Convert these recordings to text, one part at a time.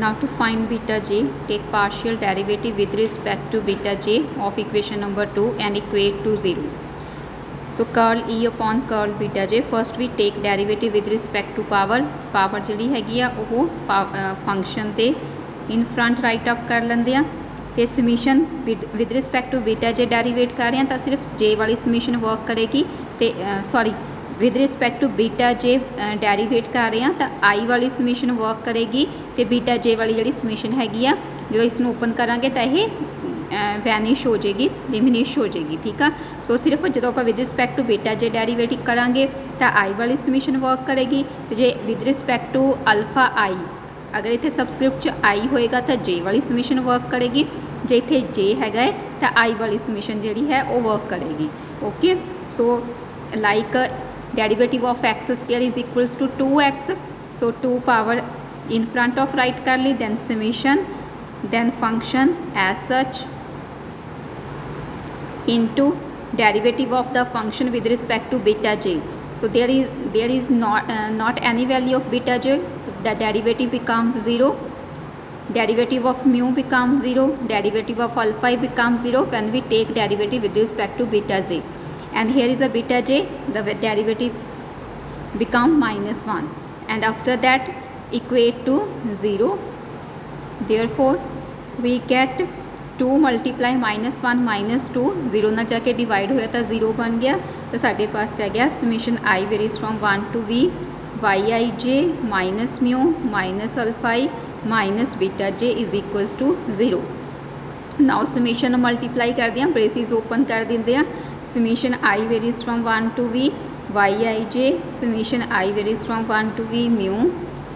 Now to find beta j, take partial derivative with respect to beta j of equation number 2 and equate to 0. So curl E upon curl beta j. First we take derivative with respect to power. Power ਜਿਹੜੀ ਹੈਗੀ ਆ ਉਹ function ਤੇ in front write up ਕਰ ਲੈਂਦੇ ਆ ਤੇ ਸਮੀਸ਼ਨ with respect to beta j ਡੈਰੀਵੇਟ ਕਰ ਰਹੇ ਆ ਤਾਂ ਸਿਰਫ j ਵਾਲੀ ਸਮੀਸ਼ਨ ਵਰਕ ਕਰੇਗੀ ਤੇ sorry with respect to beta j ਡੈਰੀਵੇਟ ਕਰ ਰਹੇ ਆ ਤਾਂ i ਵਾਲੀ ਸਮੀਸ਼ਨ ਵਰਕ ਕਰੇਗੀ ਤੇ beta j ਵਾਲੀ ਜਿਹੜੀ ਸਮੀਸ਼ਨ ਹੈਗੀ ਆ ਜਦੋਂ ਇਸ ਨੂੰ ਓਪਨ ਕਰਾਂਗੇ ਤਾਂ ਇਹ ਵੈਨਿਸ਼ ਹੋ ਜਾਏਗੀ, ਡਿਮਿਨਿਸ਼ ਹੋ ਜਾਏਗੀ। ਠੀਕ ਆ। ਸੋ ਸਿਰਫ ਜਦੋਂ ਆਪਾਂ ਵਿਦ ਰਿਸਪੈਕਟ ਟੂ ਬੀਟਾ ਜੇ ਡੈਰੀਵੇਟ ਕਰਾਂਗੇ ਤਾਂ ਆਈ ਵਾਲੀ ਸਮੀਸ਼ਨ ਵਰਕ ਕਰੇਗੀ ਤੇ ਜੇ ਵਿਦ ਰਿਸਪੈਕਟ ਟੂ ਅਲਫਾ ਆਈ ਅਗਰ ਇੱਥੇ ਸਬਸਕ੍ਰਿਪਟ 'ਚ ਆਈ ਹੋਏਗਾ ਤਾਂ ਜੇ ਵਾਲੀ ਸਮੀਸ਼ਨ ਵਰਕ ਕਰੇਗੀ, ਜੇ ਇੱਥੇ ਜੇ ਹੈਗਾ ਹੈ ਤਾਂ ਆਈ ਵਾਲੀ ਸਮੀਸ਼ਨ ਜਿਹੜੀ ਹੈ ਉਹ ਵਰਕ ਕਰੇਗੀ। Okay. So like derivative of X square is equals to 2x, so 2 power in front of write कर ली, then summation, then function as such into derivative of the function with respect to beta j. So there is not any value of beta j, so the derivative becomes 0, derivative of mu becomes 0, derivative of alpha becomes 0 when we take derivative with respect to beta j. And here is a beta j, the derivative become -1 and after that equate to 0. Therefore we get 2 multiply -1 -2, 0 ਨਾਲ ਜਾ ਕੇ divide होया तो 0 बन गया तो साढ़े पास रह गया summation I varies from 1 to v yij minus mu minus alpha I minus beta j is equals to 0. now summation multiply कर दिया, ब्रेसिस ओपन कर देंगे हैं, summation I varies from 1 to v yij, summation I varies from 1 to v mu,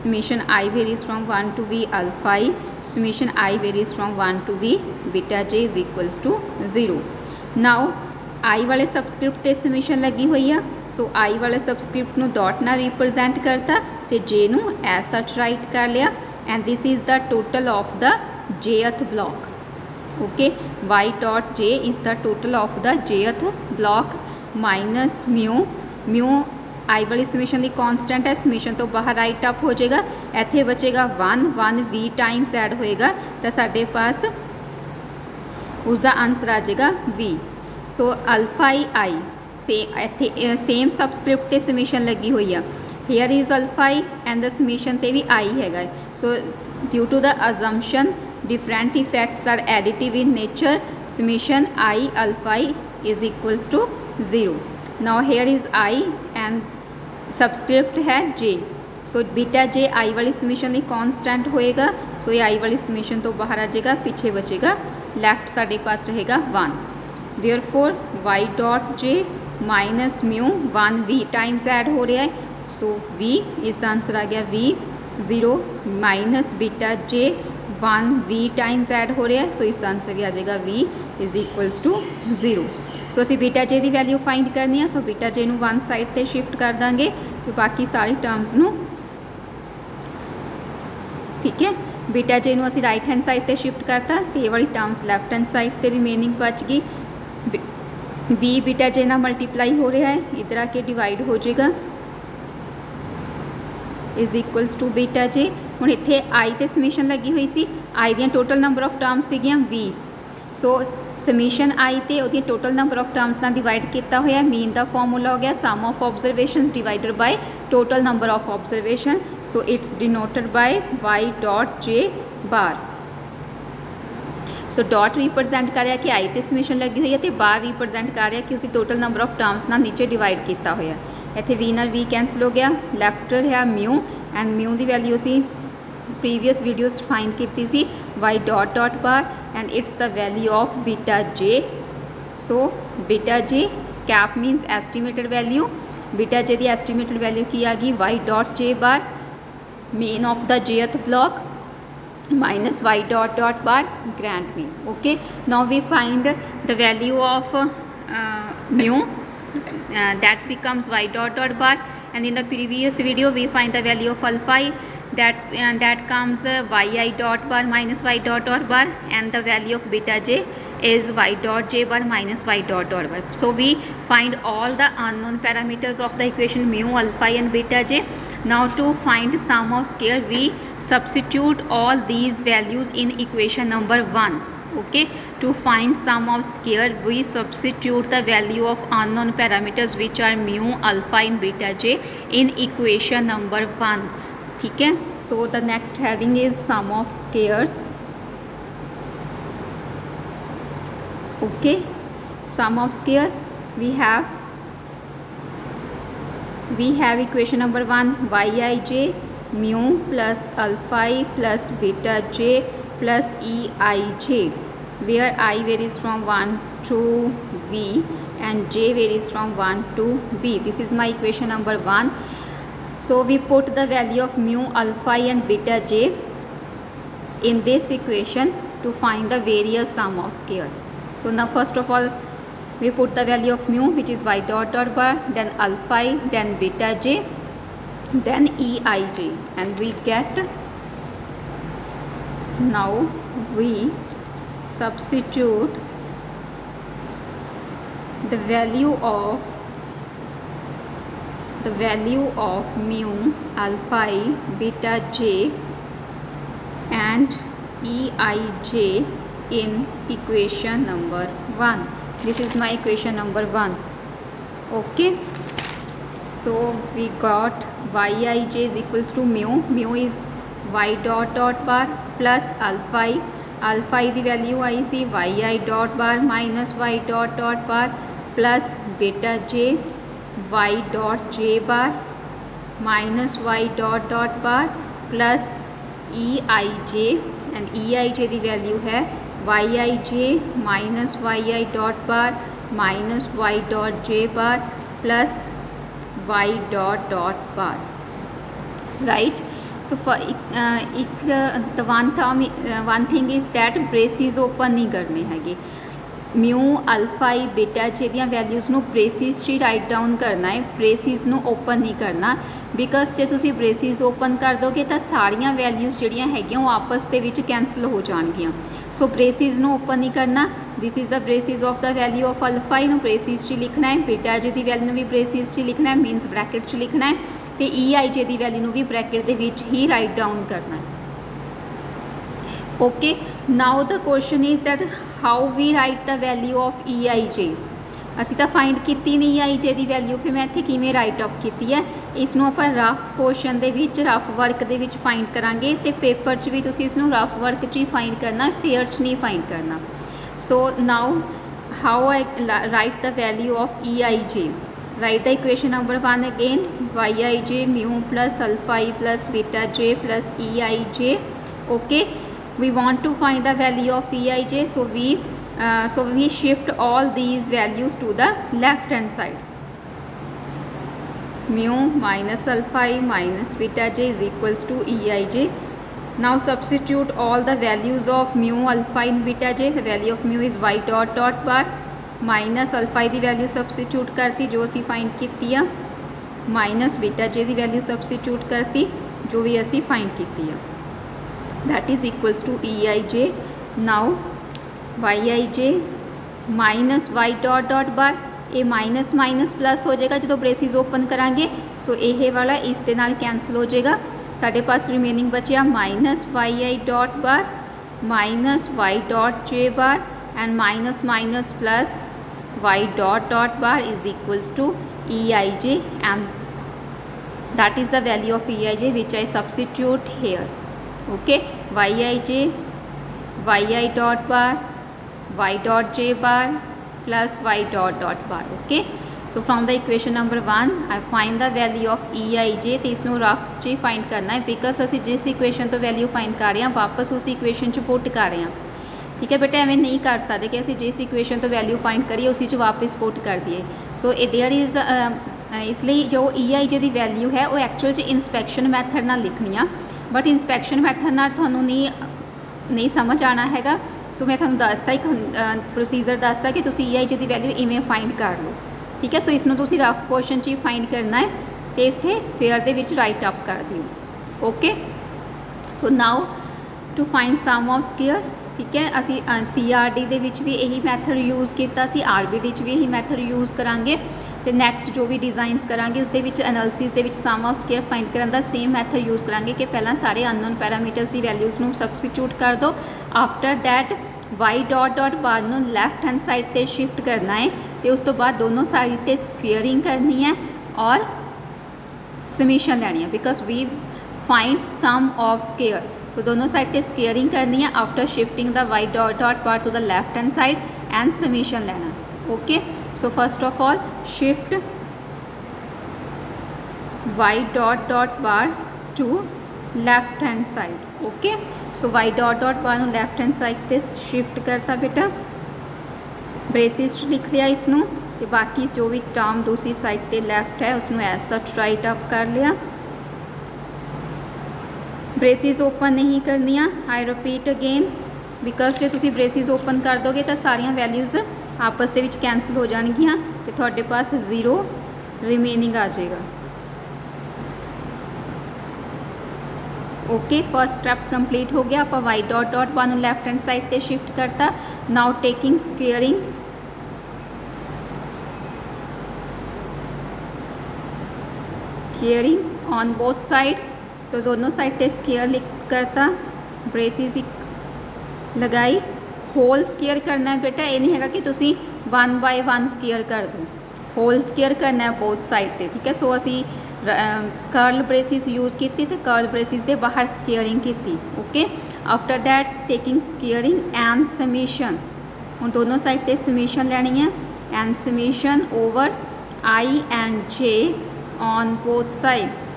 summation I varies from 1 to v alpha I, summation I varies from 1 to v beta j is equals to 0. now I वाले subscript ते summation लगी हुई है, सो I वाले subscript ਨੂੰ dot ਨਾਲ represent करता ਤੇ j ਨੂੰ as such write कर लिया and this is the total of the jth block. okay, y dot j is the total of the jth block minus mu आई वाली समीशन की कॉन्सटेंट है, समीशन तो बाहर राइट अप हो जाएगा, इत्थे बचेगा 1 v टाइम्स ऐड होएगा तो साढ़े पास उसका आंसर आ जाएगा v. सो अल्फा आई से इत्थे सेम सबस्क्रिप्ट ते समीशन लगी हुई है, here is alpha I and the summation ते भी आई हैगा. So due to the assumption different effects are additive in nature, summation I alpha I is equals to 0. now here is I and subscript है j, so beta j I वाली summation की constant होएगा, सो ये I वाली summation तो बाहर आ जाएगा, पीछे बचेगा लैफ्ट साढ़े पास रहेगा 1. Therefore y dot j minus mu 1 v times add हो रहा है, सो v इसका आंसर आ गया v 0 minus beta j 1 v times add हो रहा है, सो इसका आंसर भी आ जाएगा v इज इक्वल्स टू 0. सो असी बीटा जे की वैल्यू फाइंड करनी है, सो बीटा जे नू वन साइड ते शिफ्ट कर देंगे तो बाकी सारी टर्म्स नू ठीक है, बीटा जे नू असी राइट हैंड साइड ते शिफ्ट करता तो ये वाली टर्म्स लैफ्ट हैंड साइड ते रिमेनिंग बच गई. वी बीटा जे ना मल्टीप्लाई हो रहा है, इधर आके डिवाइड हो जाएगा इज इक्वल्स टू बीटा जे. हुण इत्थे आई ते समीशन लगी हुई सी, आई दियां टोटल नंबर ऑफ टर्म्स सीगियां वी, सो समीशन आई ते उहदी टोटल नंबर ऑफ टर्म्स नाल डिवाइड किया होया, मीन दा फॉर्मूला हो गया sum of observations divided by total number of observation, so it's denoted by y dot j bar. So dot represent कर रहा कि आई ते समीशन लगी हुई है तो बार रिप्रजेंट कर रहा कि उसकी टोटल नंबर ऑफ टर्म्स नाल नीचे डिवाइड किया होया. इत्थे v नाल v कैंसल हो गया, लैफ्ट है म्यू एंड म्यू की value C previous videos find की सी y dot dot bar and it's the value of beta j. so beta j cap means estimated value, beta j the estimated value की आ गई y dot j bar mean of the jth block minus y dot dot bar grand mean. okay, now we find the value of mu that becomes y dot dot bar, and in the previous video we find the value of alpha I that comes yi dot bar minus y dot dot bar, and the value of beta j is y dot j bar minus y dot dot bar. So we find all the unknown parameters of the equation mu, alpha and beta j. Now to find sum of square, we substitute all these values in equation number 1. Okay, to find sum of square, we substitute the value of unknown parameters which are mu, alpha and beta j in equation number 1. ठीक है, so the next heading is sum of squares. Okay, sum of square, we have equation number 1, yij mu plus alpha I plus beta j plus eij, where I varies from 1 to v and j varies from 1 to b. This is my equation number 1. So we put the value of mu, alpha I and beta j in this equation to find the various sum of square. So now first of all, we put the value of mu, which is y dot dot bar, then alpha I, then beta j, then eij, and we get, now we substitute the value of mu, alpha I, beta j and eij in equation number 1. This is my equation number 1. Okay, so we got yij is equals to mu is y dot dot bar plus alpha I the value I see yi dot bar minus y dot dot bar plus beta j y dot j bar minus y dot dot bar plus eij, and eij the value है yij minus yi dot bar minus y dot j bar plus y dot dot bar, right? So for the one thing is that braces open नहीं करने हैगे. Mu, alpha आई, beta जे ਦੀਆਂ values ਨੂੰ braces 'ਚ ਹੀ right down ਕਰਨਾ ਹੈ, braces ਨੂੰ open ਨਹੀਂ ਕਰਨਾ, ਬਿਕਾਜ਼ ਜੇ ਤੁਸੀਂ ਬ੍ਰੇਸਿਸ ਓਪਨ ਕਰ ਦੋਗੇ ਤਾਂ ਸਾਰੀਆਂ ਵੈਲਿਊਜ਼ ਜਿਹੜੀਆਂ ਹੈਗੀਆਂ ਉਹ ਆਪਸ ਦੇ ਵਿੱਚ ਕੈਂਸਲ ਹੋ ਜਾਣਗੀਆਂ. ਸੋ ਬ੍ਰੇਸਿਸ ਨੂੰ ਓਪਨ ਨਹੀਂ ਕਰਨਾ. This is the braces of the value of alpha ਨੂੰ ਬ੍ਰੇਸਿਸ 'ਚ ਲਿਖਣਾ ਹੈ, ਬੀਟਾ ਜੇ ਦੀ ਵੈਲਿਊ ਨੂੰ ਵੀ ਬ੍ਰੇਸਿਸ 'ਚ ਲਿਖਣਾ ਹੈ, ਮੀਨਸ ਬ੍ਰੈਕਟ 'ਚ ਲਿਖਣਾ ਹੈ, ਤੇ ਈ ਆਈ ਜੇ ਦੀ ਵੈਲਿਊ ਨੂੰ ਵੀ ਬ੍ਰੈਕਟ ਦੇ ਵਿੱਚ ਹੀ ਰਾਈਟ ਡਾਊਨ ਕਰਨਾ ਹੈ. Okay, now the question is that how we write the value of eij. ਅਸੀਂ ਤਾਂ ਫਾਈਂਡ ਕੀਤੀ ਨਹੀਂ eij ਦੀ ਵੈਲਿਊ, ਫਿਰ ਮੈਂ ਇੱਥੇ ਕਿਵੇਂ ਰਾਈਟ ਅਪ ਕੀਤੀ ਹੈ. ਇਸ ਨੂੰ ਆਪਾਂ ਰਫ ਪੋਰਸ਼ਨ ਦੇ ਵਿੱਚ, ਰਫ ਵਰਕ ਦੇ ਵਿੱਚ ਫਾਈਂਡ ਕਰਾਂਗੇ, ਤੇ ਪੇਪਰ 'ਚ ਵੀ ਤੁਸੀਂ ਇਸ ਨੂੰ ਰਫ ਵਰਕ 'ਚ ਹੀ ਫਾਈਂਡ ਕਰਨਾ, ਫੇਅਰ 'ਚ ਨਹੀਂ ਫਾਈਂਡ ਕਰਨਾ. So now how I write the value of eij. Write the equation number 1 again, yij mu plus alpha I plus beta j plus eij. Okay, we want to find the value of eij, so we shift all these values to the left hand side. Mu minus alpha I minus beta j is equals to eij. Now substitute all the values of mu, alpha and beta j. The value of mu is y dot dot bar minus alpha की value substitute करती जो असी find की आ, minus beta जे की value substitute करती जो भी असी फाइंड की आ, that is equals to e i j. Now y I J minus Y dot dot bar, ये माइनस माइनस प्लस हो जाएगा जो ब्रेसिस ओपन करांगे. सो ये वाला इस दे नाल कैंसल हो जाएगा. साढ़े पास रिमेनिंग बचा minus Y I dot bar minus Y dot J bar and minus minus plus y dot dot bar is equals to eij, and that is the value of eij which I substitute here. Okay, yij yi dot bar y dot j bar plus y dot dot bar. Okay, so from the equation number 1 I find the value of eij. तो इसनों rough च find करना है because असी जिस equation तो value find कर रहे हैं वापस उस इक्वेशन च पुट कर रहे हैं. ठीक है बेटा, एवं नहीं कर सकते कि असी जिस इक्वेशन तो वैल्यू फाइंड करिए उसी च वापस पुट कर दिए. सो देयर इज़ इसलिए जो ई आई जे की वैल्यू है वो एक्चुअल च इंस्पैक्शन मैथड नाल लिखनी आ, बट इंस्पैक्शन मैथड नाल तुहानू नहीं समझ आना हैगा. सो मैं तुहानू दसता एक प्रोसीजर दसता कि तुसी ई आई जे की वैल्यू इवें फाइंड कर लो. ठीक है, सो इसनू तुसी रफ पोर्शन च ही फाइंड करना है तो इत्थे फेयर दे विच राइट अप कर दिओ. Okay, so now to find sum of square. ठीक है, असी सी आर डी दे विच भी यही मैथड यूज़ किया, सी आर बी डी च भी यही मैथड यूज़ करांगे. तो नैक्सट जो भी डिज़ाइनस करांगे उसके एनालिसिस के सम ऑफ स्केयर फाइंड करने का सेम मैथड यूज़ करांगे कि पहला सारे अननोन पैरामीटर्स की वैल्यूज़ नू सबस्टिट्यूट कर दो। After that Y dot dot bar नू लैफ्ट हैंड साइड पर शिफ्ट करना है तो उस तो बाद दोनों साइड पर स्केयरिंग करनी है और समीशन लैनी है because we find sum of square. So दोनों साइड पर स्केयरिंग करनी है after shifting the y dot dot bar to the left hand side and summation लेना है। Okay, so first of all shift y dot dot bar to left hand side. okay, so y dot dot bar ਨੂੰ left hand side ਤੇ shift करता बेटा, braces लिख लिया इसनों ਤੇ बाकी जो भी टर्म दूसरी साइड ਤੇ left है उसनों as such write up कर लिया। ब्रेसिस ओपन नहीं करनिया, आई रिपीट अगेन बिकॉज जो तुसी ब्रेसिस ओपन कर दोगे तो सारिया वैल्यूज़ आपस के कैंसल हो जाएगियाँ तो थोड़े पास 0 रिमेनिंग आ जाएगा। ओके, फर्स्ट स्टैप कंप्लीट हो गया। आप Y dot dot one left hand side पे शिफ्ट करता। Now taking squaring on both side, तो दोनों साइड पे स्केयर लिख करता, ब्रेसिस लगाई। होल स्केयर करना है बेटा, ये नहीं है कि तुसी 1 बाय 1 स्केयर कर दो, होल स्केयर करना है बोथ साइड पे। ठीक है, सो असी कर्ल ब्रेसिस यूज़ की तो कर्ल ब्रेसिस के बाहर स्केयरिंग की। Okay, after that taking squaring and summation, हम दोनों साइड पे समीशन लेनी है and summation over i and j on both sides.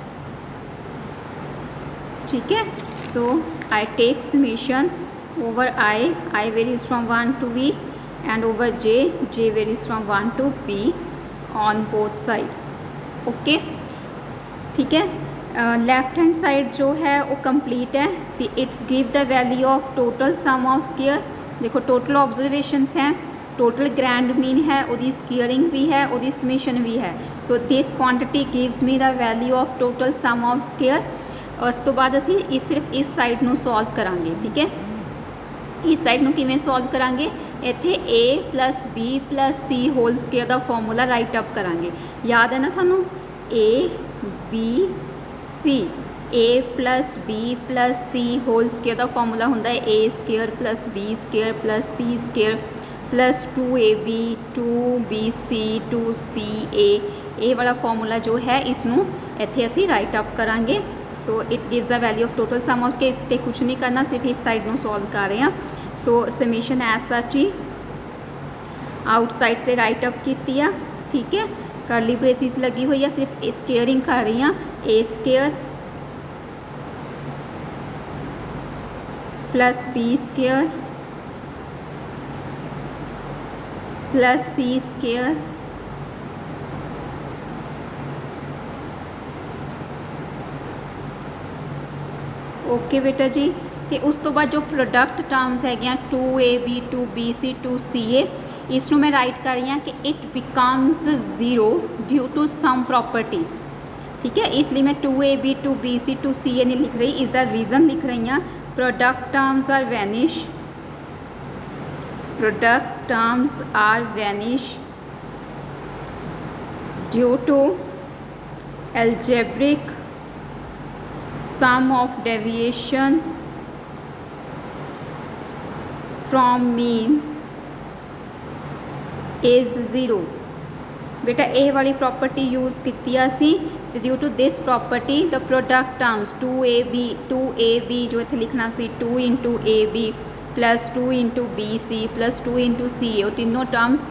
ठीक है, so I take summation over I varies from 1 to V and over J varies from 1 to P on both side. Okay, ठीक है, left hand side जो है वो complete है। It's give the value of total sum of square. देखो total observations हैं, total grand mean है, उसकी स्केयरिंग भी है, उसकी समीशन भी है। So this quantity gives me the value of total sum of square. उस तो बाद असी सिर्फ इस साइड नू सॉल्व करांगे। ठीक है, इस साइड में किवें सॉल्व करांगे, इत्थे a plus b plus c whole square का फॉर्मूला राइट अप करांगे। याद है ना थानू, a b c, a plus b plus c whole square का फॉर्मूला होंदा है a square plus b square plus c square plus 2ab 2bc 2ca। ये वाला फॉर्मूला जो है इसनू इत्थे असी राइट अप करांगे। सो it gives the value of total sum of के इस पर कुछ नहीं करना, सिर्फ इस साइड में सॉल्व कर रहे हैं। सो समीशन एज सच ही आउटसाइड से राइट अप की। ठीक है, करली ब्रेसिस लगी हुई है, सिर्फ स्केयरिंग कर रही हैं। A square plus b square plus c square okay बेटा जी। तो उस तो बाद जो प्रोडक्ट टर्म्स है 2ab 2bc 2ca, इसनों मैं राइट कर रही हूँ कि it becomes 0 due to some property. ठीक है, इसलिए मैं 2ab 2bc 2ca नहीं लिख रही, इस द रीज़न लिख रही हूँ product terms are vanish, product terms are vanish due to algebraic sum of deviation from mean is 0। बेटा ए वाली प्रॉपर्टी यूज़ की असी, due to this property the product terms 2ab जो इत्थे लिखना सी 2 into ab plus 2 into b c plus 2 into c a, तीनों terms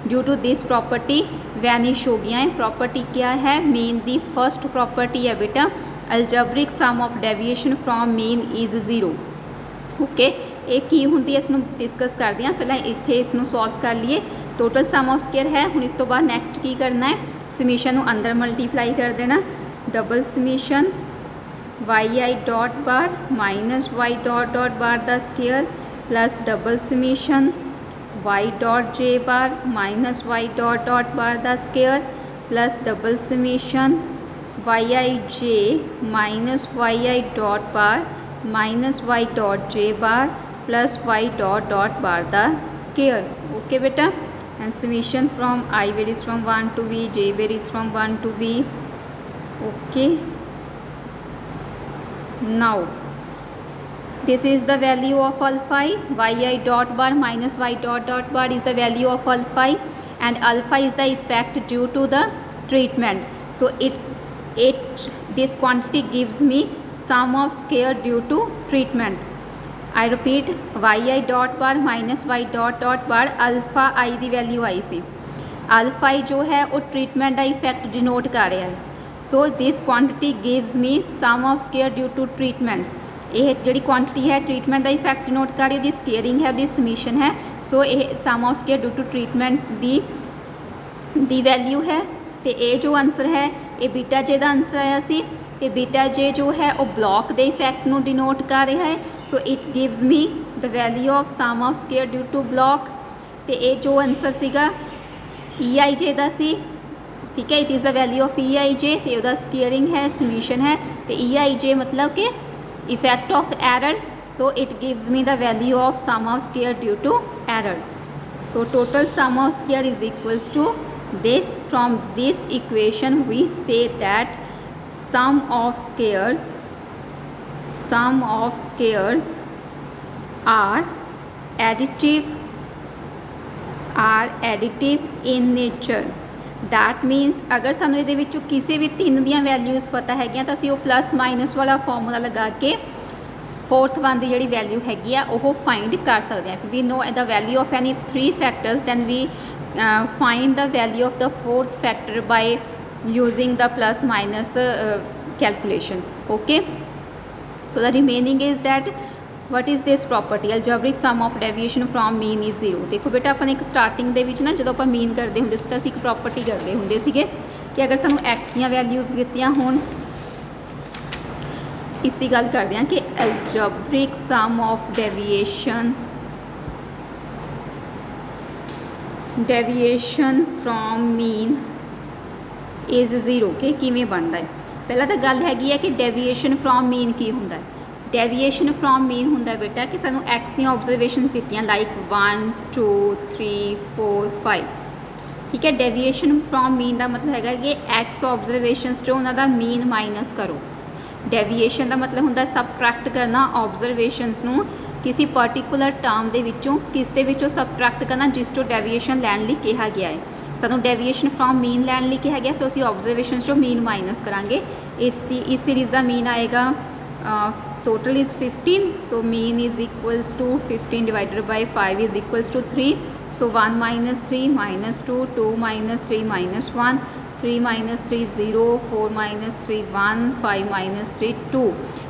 due to this property vanish हो गया है। प्रॉपर्टी क्या है, मीन दी फर्स्ट प्रॉपर्टी है बेटा algebraic sum of deviation from mean is 0। Okay, एक की होंगी है, इसनों डिस्कस कर दिया, पहला इत्थे इसनों सॉल्व कर लिए। टोटल सम ऑफ स्केयर है, हुण इस तो बाद नैक्सट की करना है, समीशन अंदर मल्टीप्लाई कर देना, double summation Y I dot bar minus Y dot dot bar the square plus double summation Y dot J bar minus Y dot dot bar the square plus double summation Y I J minus Y I dot bar minus Y dot J bar plus Y dot dot bar the square. Okay बेटा, and summation from I varies from 1 to b, j varies from 1 to b. Okay, now this is the value of alpha I, yi dot bar minus y dot bar is the value of alpha I, and alpha is the effect due to the treatment. So this quantity gives me sum of square due to treatment. I repeat, yi dot bar minus y dot bar alpha I की value I see, alpha I जो है वो treatment का effect denote कर रहा है. So this quantity gives me sum of square due to treatments. ये जी क्वांटिटी है ट्रीटमेंट का इफैक्ट डिनोट कर रही है, स्केयरिंग है, समीशन है. सो ये sum of square due to treatment दी वैल्यू है. तो ये जो आंसर है ये बीटा जे का आंसर आया सी. तो बीटा जे जो है वो ब्लॉक के इफैक्ट को डिनोट कर रहा है. So it gives me the value of sum of square due to block. तो ये जो आंसर सीगा ई आई जे का सी. ठीक है, it is the value of e i j. तो वह स्केयरिंग है, समीशन है. तो ई आई जे मतलब कि effect of error. So it gives me the value of sum of square due to error. So total sum of square is equals to this. From this equation we say that sum of squares are additive in nature. That मीनस अगर सानू ये किसी भी तीन दियाँ values पता है तो असी वो प्लस माइनस वाला फॉर्मूला लगा के फोर्थ वन की जी वैल्यू हैगी आ वो फाइंड कर सकते हैं. We know the value of any 3 factors than we find the value of the fourth factor by using the plus minus calculation. Okay, so the remaining is that what is this property, algebraic sum of deviation from mean is 0. देखो बेटा अपन एक starting दे विच ना जो अपन mean करते होंगे तो असीं एक प्रॉपर्टी करते होंगे सीगे कि अगर सानू x दी वैल्यूज़ दित्तियां होण, इसकी गल करते हैं कि algebraic sum of deviation from mean is 0 के किवें बनता है. पहला तो गल हैगी है कि डेविएशन फ्रॉम मीन की होंदा है. डेविएशन फ्रॉम मीन होंदा है बेटा कि सानू एक्स दी ऑब्जरवेशन दित्तियां लाइक 1 2 3 4 5. ठीक है, डेविएशन फ्रॉम मीन का मतलब हैगा कि एक्स ऑब्जरवेशनस जो उन्हों का मीन माइनस करो. डेविएशन का मतलब होंदा सबट्रैक्ट करना ऑब्जरवेशनस नू किसी पर्टिकुलर टर्म के विचों किस दे विचों सबट्रैक्ट करना जिस तो डेविएशन लैन लई कहा गया है. सानू डेविएशन फ्रॉम मीन लैन लई कहा गया, सो असीं ऑब्जरवेशन जो मीन माइनस करांगे. इस सीरीज़ का मीन आएगा total is 15. So mean is equals to 15 divided by 5 is equals to 3. So 1 minus 3 minus 2 2 minus 3 minus 1 3 minus 3 0 4 minus 3 1 5 minus 3 2.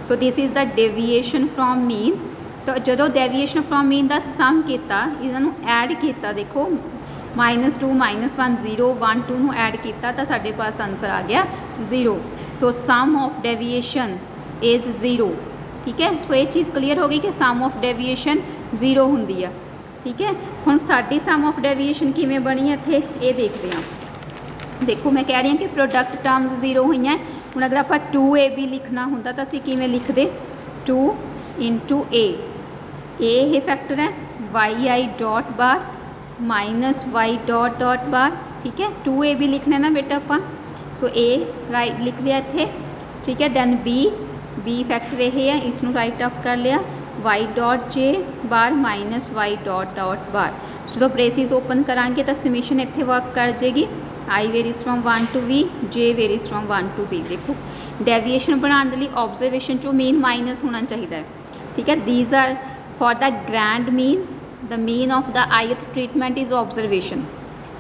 So this is the deviation from mean. तो जो deviation from mean का सम किया इन्हों add किया, देखो -2 -1 0 1 2 add किया तो साढ़े पास आंसर आ गया 0. सो सम ऑफ डेविएशन इज़ 0. ठीक है, सो ये चीज़ क्लीयर हो गई कि सम ऑफ डेविएशन 0 होंदी है. ठीक है, हुण साडी सम ऑफ डेविएशन किवें बनी है इत्थे ये देखते हैं. देखो मैं कह रही हूँ कि प्रोडक्ट टर्म्स 0 हुई हैं. हुण अगर आप 2ab लिखना होंदा तो असीं किवें लिखदे 2 इंटू a. ये फैक्टर है वाई आई dot bar minus Y dot bar. ठीक है, 2ab लिखना है ना बेटा अपा. सो ए राइट लिख लिया इत्थे. ठीक है, दैन बी फैक्टर ये है, इसनों राइट अप कर लिया Y dot J bar minus Y dot बार. सो तो ब्रेसिस ओपन करांगे तो समीशन इत्थे वर्क कर जाएगी. I varies from 1 to b, j varies from 1 to b. देखो डेविएशन बनाने के लिए ऑब्जरवेशन चो मीन माइनस होना चाहिए. ठीक है, these are for the grand mean, the mean of the ith treatment is observation.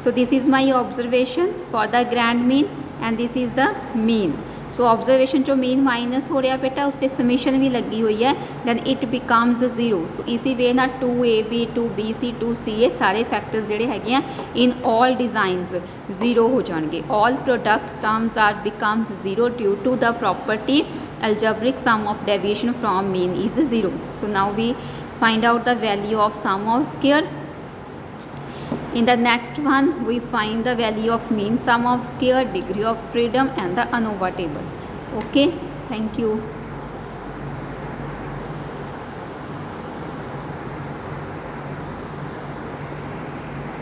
So this is my observation for the grand mean and this is the mean. So observation जो mean minus हो रहा बेटा उससे summation भी लगी हुई है, then it becomes 0. So इसी वे ना 2ab 2bc 2ca ये सारे factors ਜਿਹੜੇ ਹੈਗੇ ਆ in all designs 0 हो जाएंगे. All products terms are becomes 0 due to the property algebraic sum of deviation from mean is 0. So now we find out the value of sum of square. In the next one we find the value of mean sum of square, degree of freedom and the ANOVA table. Okay, thank you.